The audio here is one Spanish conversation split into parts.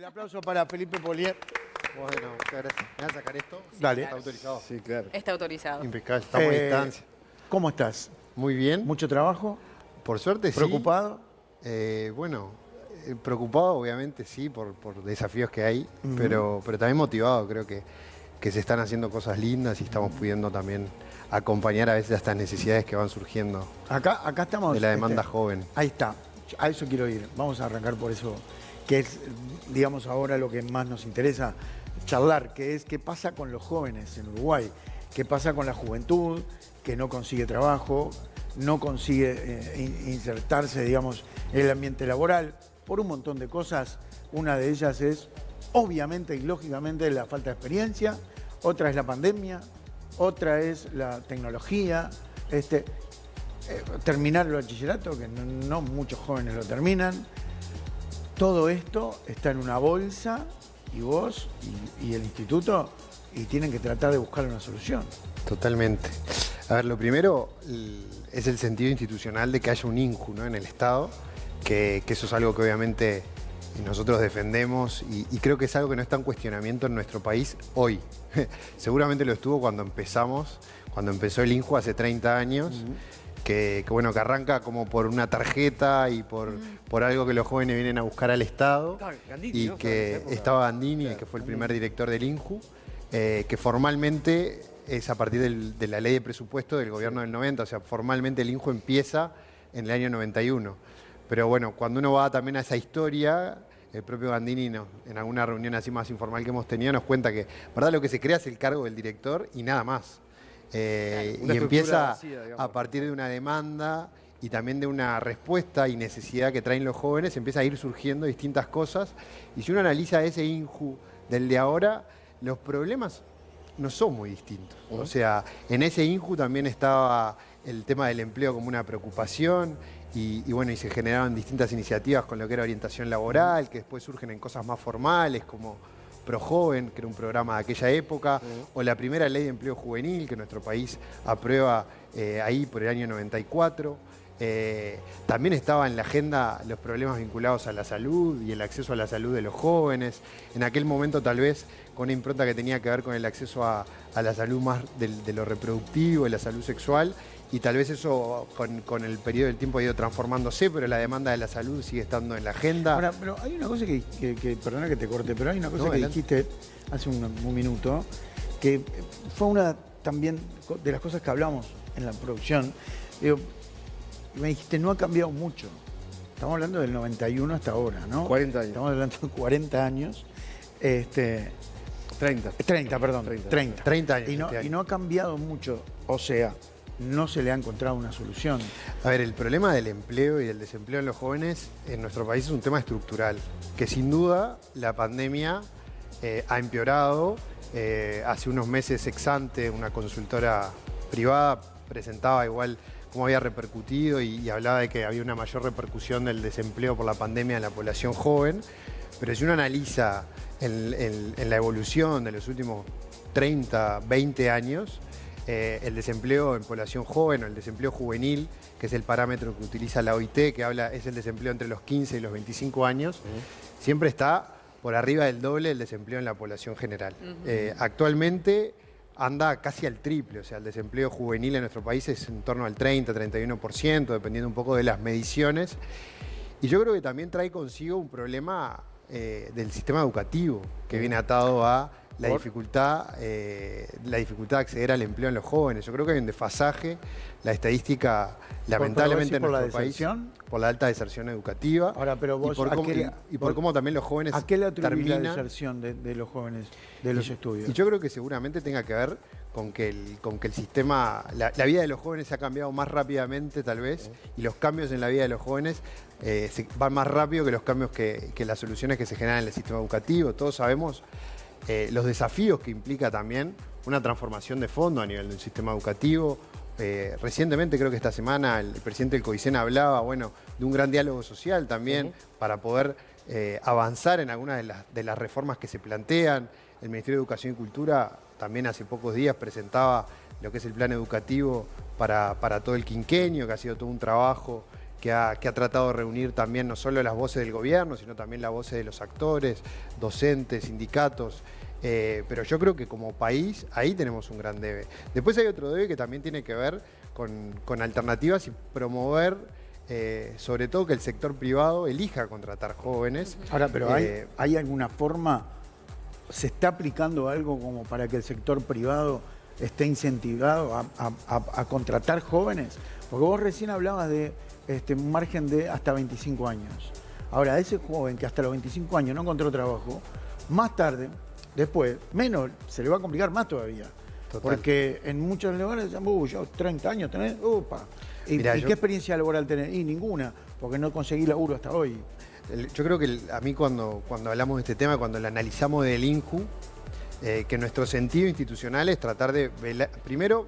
aplauso para Felipe Polier. Bueno, muchas gracias. ¿Me vas a sacar esto? Dale. ¿Está autorizado? Sí, claro. Está autorizado. Impecable, estamos a distancia. ¿Cómo estás? Muy bien. ¿Mucho trabajo? Por suerte, sí. ¿Preocupado? Preocupado, obviamente, sí, por desafíos que hay, pero también motivado. Creo que se están haciendo cosas lindas y estamos pudiendo también acompañar a veces a estas necesidades que van surgiendo Acá estamos. de la demanda joven. Ahí está. A eso quiero ir. Vamos a arrancar por eso, que es, digamos, ahora lo que más nos interesa charlar, que es qué pasa con los jóvenes en Uruguay, qué pasa con la juventud que no consigue trabajo, no consigue insertarse, digamos, en el ambiente laboral, por un montón de cosas. Una de ellas es, obviamente y lógicamente, la falta de experiencia, otra es la pandemia, otra es la tecnología, terminar el bachillerato, que no muchos jóvenes lo terminan. Todo esto está en una bolsa y vos y el instituto y tienen que tratar de buscar una solución. Totalmente. A ver, lo primero es el sentido institucional de que haya un INJU, ¿no?, en el Estado, que eso es algo que obviamente nosotros defendemos y creo que es algo que no está en cuestionamiento en nuestro país hoy. Seguramente lo estuvo cuando empezó el INJU hace 30 años, que arranca como por una tarjeta y por algo que los jóvenes vienen a buscar al Estado. Gandini, Y ¿no? que estaba Gandini, que fue el primer director del INJU, que formalmente es a partir de la ley de presupuesto del gobierno del 90, o sea, formalmente el INJU empieza en el año 91. Pero bueno, cuando uno va también a esa historia, el propio Gandini en alguna reunión así más informal que hemos tenido nos cuenta que, ¿verdad?, lo que se crea es el cargo del director y nada más. Y empieza vacía, a partir de una demanda y también de una respuesta y necesidad que traen los jóvenes, empieza a ir surgiendo distintas cosas. Y si uno analiza ese INJU del de ahora, los problemas no son muy distintos. O sea, en ese INJU también estaba el tema del empleo como una preocupación y se generaron distintas iniciativas con lo que era orientación laboral, que después surgen en cosas más formales como ProJoven, que era un programa de aquella época, o la primera ley de empleo juvenil que nuestro país aprueba ahí por el año 94. También estaba en la agenda los problemas vinculados a la salud y el acceso a la salud de los jóvenes. En aquel momento tal vez con una impronta que tenía que ver con el acceso a la salud más de lo reproductivo, de la salud sexual, y tal vez eso con el periodo del tiempo ha ido transformándose, pero la demanda de la salud sigue estando en la agenda. Ahora, pero hay una cosa que perdona que te corte, pero hay una cosa que adelante. dijiste hace un minuto, que fue una también de las cosas que hablamos en la producción. Digo, me dijiste, no ha cambiado mucho. Estamos hablando del 91 hasta ahora, ¿no? 40 años. Estamos hablando de 40 años. 30. 30, perdón. 30. 30 años. Y no ha cambiado mucho. O sea, no se le ha encontrado una solución. A ver, el problema del empleo y del desempleo en los jóvenes en nuestro país es un tema estructural, que sin duda la pandemia ha empeorado. Hace unos meses Exante, una consultora privada, presentaba igual cómo había repercutido y hablaba de que había una mayor repercusión del desempleo por la pandemia en la población joven. Pero si uno analiza en la evolución de los últimos 30, 20 años, el desempleo en población joven o el desempleo juvenil, que es el parámetro que utiliza la OIT, es el desempleo entre los 15 y los 25 años, siempre está por arriba del doble del desempleo en la población general. Actualmente anda casi al triple, o sea, el desempleo juvenil en nuestro país es en torno al 30, 31%, dependiendo un poco de las mediciones. Y yo creo que también trae consigo un problema del sistema educativo, que viene atado a la dificultad de acceder al empleo en los jóvenes. Yo creo que hay un desfasaje, la estadística, lamentablemente en nuestro país, por la alta deserción educativa. Ahora, pero vos, y por cómo también los jóvenes ¿a qué le atribuís la terminan deserción de los jóvenes de los estudios? Y yo creo que seguramente tenga que ver con que el sistema, la vida de los jóvenes ha cambiado más rápidamente tal vez, y los cambios en la vida de los jóvenes van más rápido que los cambios que las soluciones que se generan en el sistema educativo. Todos sabemos los desafíos que implica también una transformación de fondo a nivel del sistema educativo. Recientemente, creo que esta semana, el presidente del COICEN hablaba, de un gran diálogo social también para poder avanzar en algunas de las reformas que se plantean. El Ministerio de Educación y Cultura también hace pocos días presentaba lo que es el plan educativo para todo el quinquenio, que ha sido todo un trabajo que ha tratado de reunir también no solo las voces del gobierno, sino también las voces de los actores, docentes, sindicatos. Pero yo creo que como país ahí tenemos un gran debe. Después hay otro debe que también tiene que ver con alternativas y promover, sobre todo que el sector privado elija contratar jóvenes. Ahora, pero ¿hay alguna forma, se está aplicando algo como para que el sector privado esté incentivado a contratar jóvenes? Porque vos recién hablabas de un margen de hasta 25 años. Ahora, ese joven que hasta los 25 años no encontró trabajo, más tarde, después, menos, se le va a complicar más todavía. Total. Porque en muchos lugares dicen, yo 30 años tenés, upa. ¿Y qué experiencia laboral tenés? Y ninguna, porque no conseguí laburo hasta hoy. Yo creo que a mí cuando hablamos de este tema, cuando lo analizamos del INJU, que nuestro sentido institucional es tratar de velar. Primero,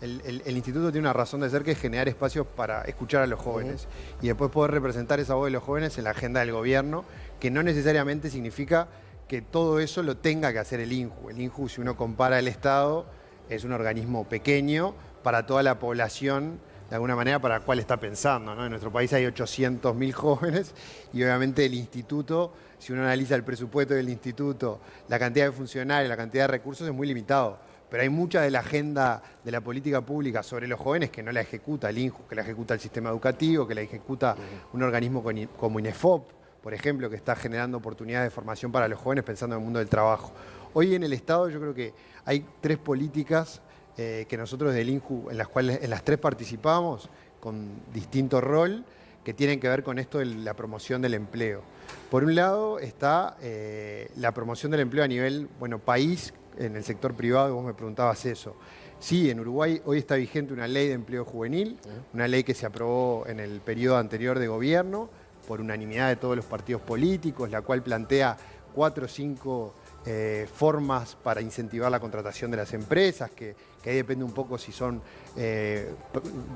el instituto tiene una razón de ser, que es generar espacios para escuchar a los jóvenes y después poder representar esa voz de los jóvenes en la agenda del gobierno, que no necesariamente significa que todo eso lo tenga que hacer el INJU. El INJU, si uno compara el Estado, es un organismo pequeño para toda la población, de alguna manera, para la cual está pensando, ¿no? En nuestro país hay 800.000 jóvenes y obviamente el instituto, si uno analiza el presupuesto del instituto, la cantidad de funcionarios, la cantidad de recursos, es muy limitado. Pero hay mucha de la agenda de la política pública sobre los jóvenes que no la ejecuta el INJU, que la ejecuta el sistema educativo, que la ejecuta un organismo como INEFOP, por ejemplo, que está generando oportunidades de formación para los jóvenes pensando en el mundo del trabajo. Hoy en el Estado yo creo que hay 3 políticas que nosotros del INJU, en las 3 participamos, con distinto rol, que tienen que ver con esto de la promoción del empleo. Por un lado está la promoción del empleo a nivel, país, en el sector privado, y vos me preguntabas eso. Sí, en Uruguay hoy está vigente una ley de empleo juvenil, una ley que se aprobó en el periodo anterior de gobierno, por unanimidad de todos los partidos políticos, la cual plantea 4 o 5 formas para incentivar la contratación de las empresas, que ahí depende un poco si son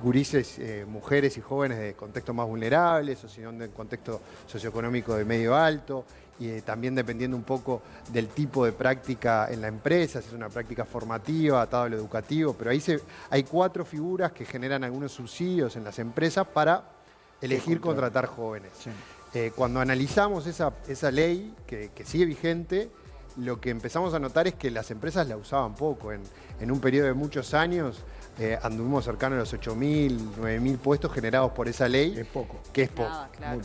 gurises, mujeres y jóvenes de contextos más vulnerables o si son de contexto socioeconómico de medio alto, y también dependiendo un poco del tipo de práctica en la empresa, si es una práctica formativa, atada a lo educativo, pero ahí hay 4 figuras que generan algunos subsidios en las empresas para elegir contratar jóvenes. Sí. Cuando analizamos esa ley que sigue vigente, lo que empezamos a notar es que las empresas la usaban poco. En un periodo de muchos años anduvimos cercanos a los 8.000, 9.000 puestos generados por esa ley. Es poco. Que es poco. Claro.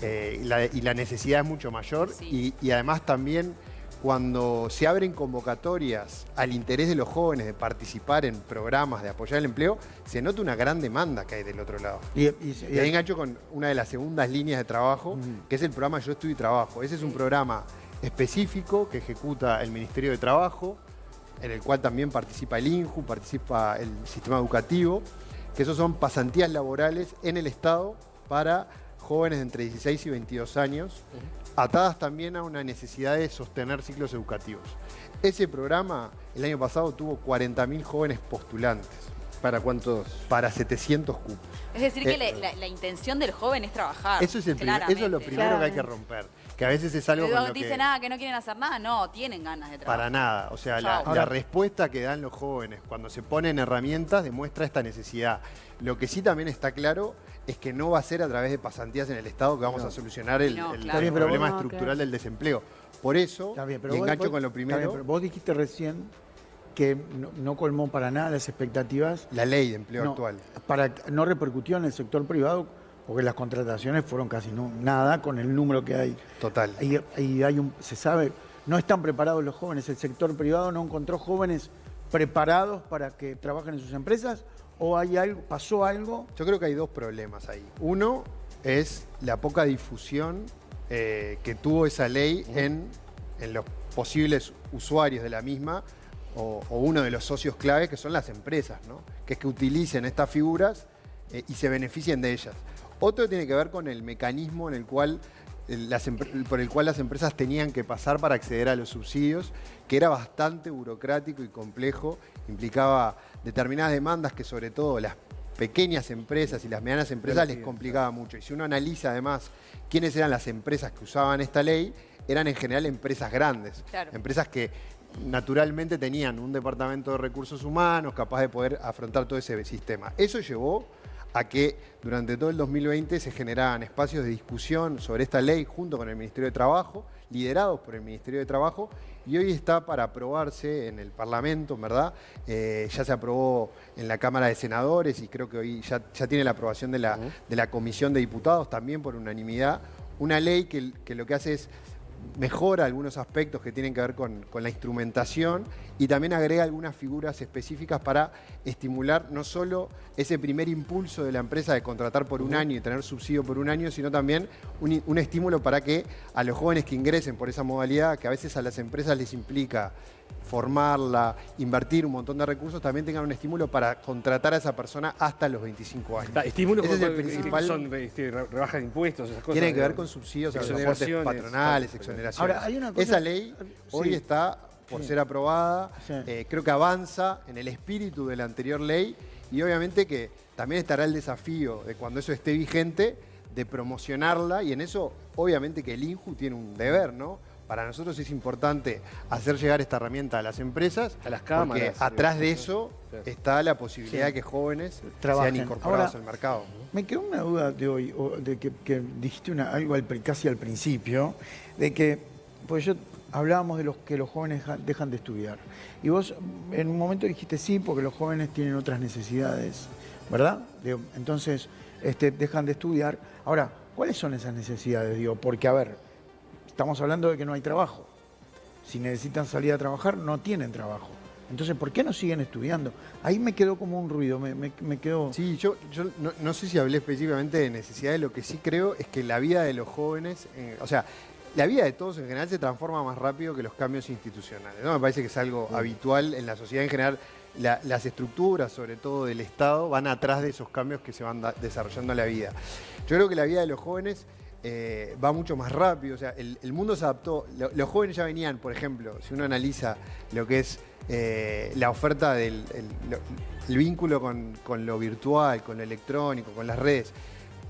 Y la necesidad es mucho mayor. Sí. Y además también cuando se abren convocatorias al interés de los jóvenes de participar en programas de apoyar el empleo, se nota una gran demanda que hay del otro lado. Y ahí engancho con una de las segundas líneas de trabajo, que es el programa Yo Estudio y Trabajo. Ese es un programa específico que ejecuta el Ministerio de Trabajo, en el cual también participa el INJU, participa el sistema educativo, que esos son pasantías laborales en el Estado para jóvenes de entre 16 y 22 años, atadas también a una necesidad de sostener ciclos educativos. Ese programa, el año pasado, tuvo 40.000 jóvenes postulantes. ¿Para cuántos? Para 700 cupos. Es decir, que la intención del joven es trabajar. Eso es lo primero que hay que romper. Que a veces es algo con lo dicen que no quieren hacer nada, no, tienen ganas de trabajar. Para nada. O sea, la respuesta que dan los jóvenes cuando se ponen herramientas demuestra esta necesidad. Lo que sí también está claro es que no va a ser a través de pasantías en el Estado que vamos a solucionar el problema estructural del desempleo. Por eso, y engancho con lo primero... Pero vos dijiste recién que no colmó para nada las expectativas. La ley de empleo actual. No repercutió en el sector privado, porque las contrataciones fueron casi nada con el número que hay. Total. Y se sabe, no están preparados los jóvenes. El sector privado no encontró jóvenes preparados para que trabajen en sus empresas, o pasó algo. Yo creo que hay 2 problemas ahí. Uno es la poca difusión que tuvo esa ley en los posibles usuarios de la misma, o uno de los socios clave, que son las empresas, ¿no? Que es que utilicen estas figuras y se beneficien de ellas. Otro tiene que ver con el mecanismo por el cual las empresas tenían que pasar para acceder a los subsidios, que era bastante burocrático y complejo, implicaba determinadas demandas que sobre todo las pequeñas empresas y las medianas empresas les complicaba mucho. Y si uno analiza además quiénes eran las empresas que usaban esta ley, eran en general empresas grandes, empresas que naturalmente tenían un departamento de recursos humanos capaz de poder afrontar todo ese sistema. Eso llevó a que durante todo el 2020 se generaban espacios de discusión sobre esta ley junto con el Ministerio de Trabajo, liderados por el Ministerio de Trabajo, y hoy está para aprobarse en el Parlamento, ¿verdad? Ya se aprobó en la Cámara de Senadores y creo que hoy ya tiene la aprobación de la Comisión de Diputados, también por unanimidad. Una ley que lo que hace es mejora algunos aspectos que tienen que ver con la instrumentación y también agrega algunas figuras específicas para estimular no solo ese primer impulso de la empresa de contratar por un año y tener subsidio por un año, sino también un estímulo para que a los jóvenes que ingresen por esa modalidad, que a veces a las empresas les implica formarla, invertir un montón de recursos, también tengan un estímulo para contratar a esa persona hasta los 25 años. Estímulos Ese es el principal. son rebajas de impuestos, esas cosas. Tiene que ver con subsidios a los aportes patronales, exoneraciones. Ahora, hay una cosa, esa ley hoy está por ser aprobada, creo que avanza en el espíritu de la anterior ley y obviamente que también estará el desafío de cuando eso esté vigente de promocionarla y en eso obviamente que el INJU tiene un deber, ¿no? Para nosotros es importante hacer llegar esta herramienta a las empresas, a las cámaras, porque atrás de eso está la posibilidad de que jóvenes sean incorporados al mercado. Me quedó una duda de hoy, de que dijiste algo casi al principio, de que, pues hablábamos de que los jóvenes dejan de estudiar. Y vos en un momento dijiste sí, porque los jóvenes tienen otras necesidades, ¿verdad? Entonces, dejan de estudiar. Ahora, ¿cuáles son esas necesidades? Porque, a ver, estamos hablando de que no hay trabajo. Si necesitan salir a trabajar, no tienen trabajo. Entonces, ¿por qué no siguen estudiando? Ahí me quedó como un ruido, me quedó... Sí, yo no sé si hablé específicamente de necesidades, lo que sí creo es que la vida de los jóvenes, o sea, la vida de todos en general se transforma más rápido que los cambios institucionales, ¿no? Me parece que es algo habitual en la sociedad en general. Las estructuras, sobre todo del Estado, van atrás de esos cambios que se van desarrollando en la vida. Yo creo que la vida de los jóvenes va mucho más rápido, o sea, el mundo se adaptó. Los jóvenes ya venían, por ejemplo, si uno analiza lo que es la oferta del el vínculo con lo virtual, con lo electrónico, con las redes,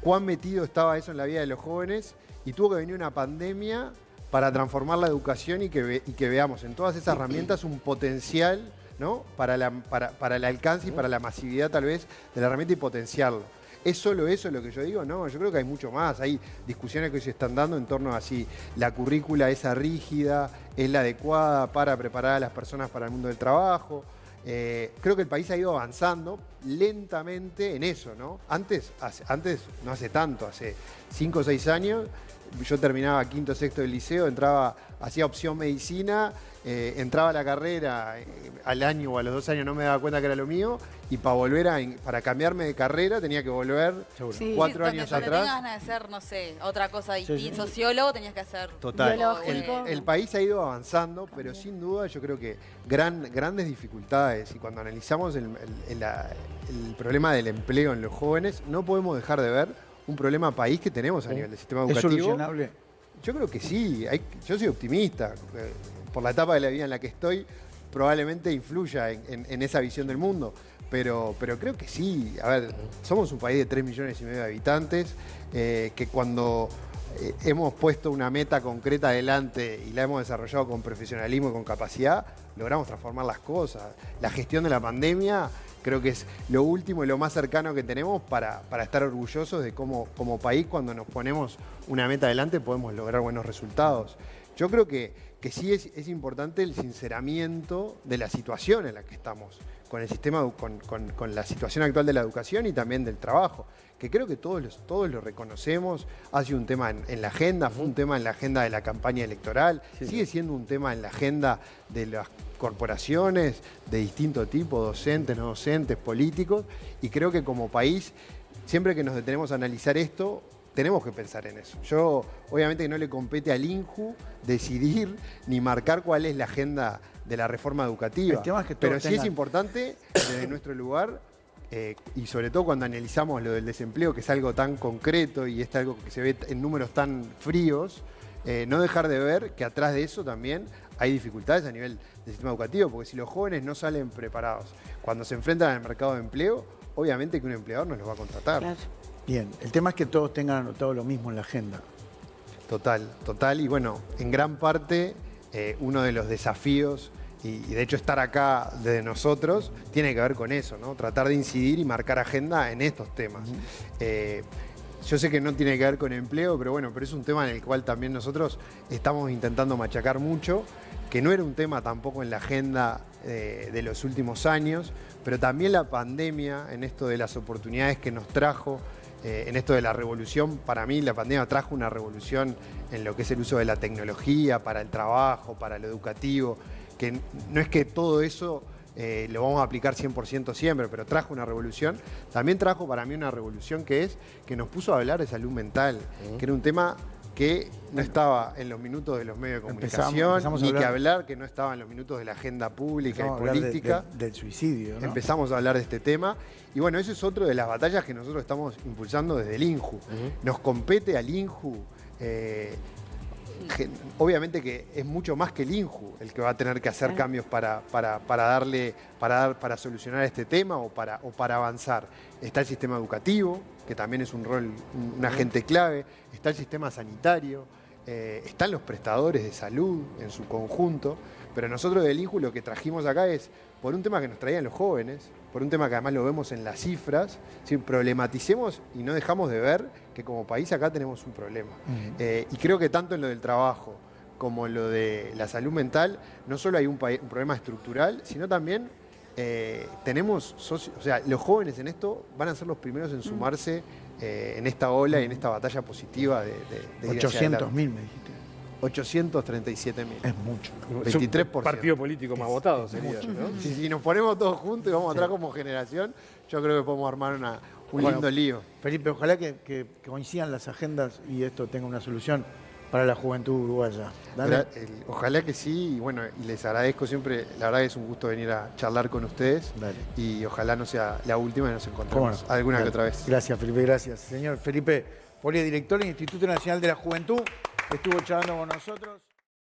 cuán metido estaba eso en la vida de los jóvenes y tuvo que venir una pandemia para transformar la educación y que veamos en todas esas herramientas un potencial, ¿no? para el alcance y para la masividad tal vez de la herramienta y potenciarlo. ¿Es solo eso lo que yo digo? No, yo creo que hay mucho más. Hay discusiones que se están dando en torno a si la currícula esa rígida es la adecuada para preparar a las personas para el mundo del trabajo. Creo que el país ha ido avanzando lentamente en eso, ¿no? Antes, no hace tanto, hace 5 o 6 años, yo terminaba quinto, sexto del liceo, hacía opción medicina, entraba a la carrera al año o a los 2 años no me daba cuenta que era lo mío y para cambiarme de carrera tenía que volver 4 años atrás. Tenías ganas de hacer, no sé, otra cosa distinta, sociólogo tenías que hacer. Total. El país ha ido avanzando, pero sin duda yo creo que grandes dificultades y cuando analizamos el problema del empleo en los jóvenes no podemos dejar de ver un problema país que tenemos a nivel del sistema educativo. ¿Es solucionable? Yo creo que sí. Yo soy optimista. Por la etapa de la vida en la que estoy, probablemente influya en esa visión del mundo. Pero creo que sí. A ver, somos un país de 3,5 millones de habitantes, que cuando hemos puesto una meta concreta adelante y la hemos desarrollado con profesionalismo y con capacidad, logramos transformar las cosas. La gestión de la pandemia creo que es lo último y lo más cercano que tenemos para estar orgullosos de cómo como país cuando nos ponemos una meta adelante podemos lograr buenos resultados. Yo creo que sí es importante el sinceramiento de la situación en la que estamos, con el sistema, con la situación actual de la educación y también del trabajo, que creo que todos lo reconocemos. Ha sido un tema en la agenda, fue un tema en la agenda de la campaña electoral, sigue siendo un tema en la agenda de las corporaciones de distinto tipo, docentes, no docentes, políticos, y creo que como país, siempre que nos detenemos a analizar esto, tenemos que pensar en eso. Yo, obviamente que no le compete al INJU decidir ni marcar cuál es la agenda de la reforma educativa, pero sí es importante desde nuestro lugar, y sobre todo cuando analizamos lo del desempleo, que es algo tan concreto y es algo que se ve en números tan fríos, no dejar de ver que atrás de eso también hay dificultades a nivel del sistema educativo, porque si los jóvenes no salen preparados cuando se enfrentan al mercado de empleo, obviamente que un empleador no los va a contratar. Claro. Bien, el tema es que todos tengan anotado lo mismo en la agenda. Total. Y bueno, en gran parte uno de los desafíos y de hecho estar acá de nosotros tiene que ver con eso, ¿no? Tratar de incidir y marcar agenda en estos temas. Yo sé que no tiene que ver con empleo, pero bueno, pero es un tema en el cual también nosotros estamos intentando machacar mucho, que no era un tema tampoco en la agenda de los últimos años, pero también la pandemia, en esto de las oportunidades que nos trajo, en esto de la revolución, para mí la pandemia trajo una revolución en lo que es el uso de la tecnología, para el trabajo, para lo educativo, que no es que todo eso lo vamos a aplicar 100% siempre, pero trajo una revolución. También trajo para mí una revolución que nos puso a hablar de salud mental, que era un tema que no estaba en los minutos de los medios de comunicación, ni que hablar, que no estaba en los minutos de la agenda pública y política. Del suicidio, ¿no? Empezamos a hablar de este tema. Y bueno, eso es otro de las batallas que nosotros estamos impulsando desde el INJU. Nos compete al INJU. Obviamente que es mucho más que el INJU el que va a tener que hacer cambios para solucionar este tema o para avanzar. Está el sistema educativo, que también es un rol, un agente clave. Está el sistema sanitario, están los prestadores de salud en su conjunto. Pero nosotros del INJU lo que trajimos acá es, por un tema que nos traían los jóvenes, por un tema que además lo vemos en las cifras, ¿sí? Problematicemos y no dejamos de ver que como país acá tenemos un problema. Y creo que tanto en lo del trabajo como en lo de la salud mental, no solo hay un problema estructural, sino también tenemos socios, o sea, los jóvenes en esto van a ser los primeros en sumarse en esta ola y en esta batalla positiva de 800.000 me dijiste. 837.000. Es mucho. 23%. Partido político más votado sería, ¿no? Si nos ponemos todos juntos y vamos atrás como generación, yo creo que podemos armar un lindo lío. Felipe, ojalá que coincidan las agendas y esto tenga una solución para la juventud uruguaya. Ojalá que sí, y bueno, y les agradezco siempre, la verdad que es un gusto venir a charlar con ustedes. Dale. Y ojalá no sea la última y nos encontremos alguna que otra vez. Gracias, Felipe, gracias. Señor Felipe Polia, director del Instituto Nacional de la Juventud, estuvo charlando con nosotros.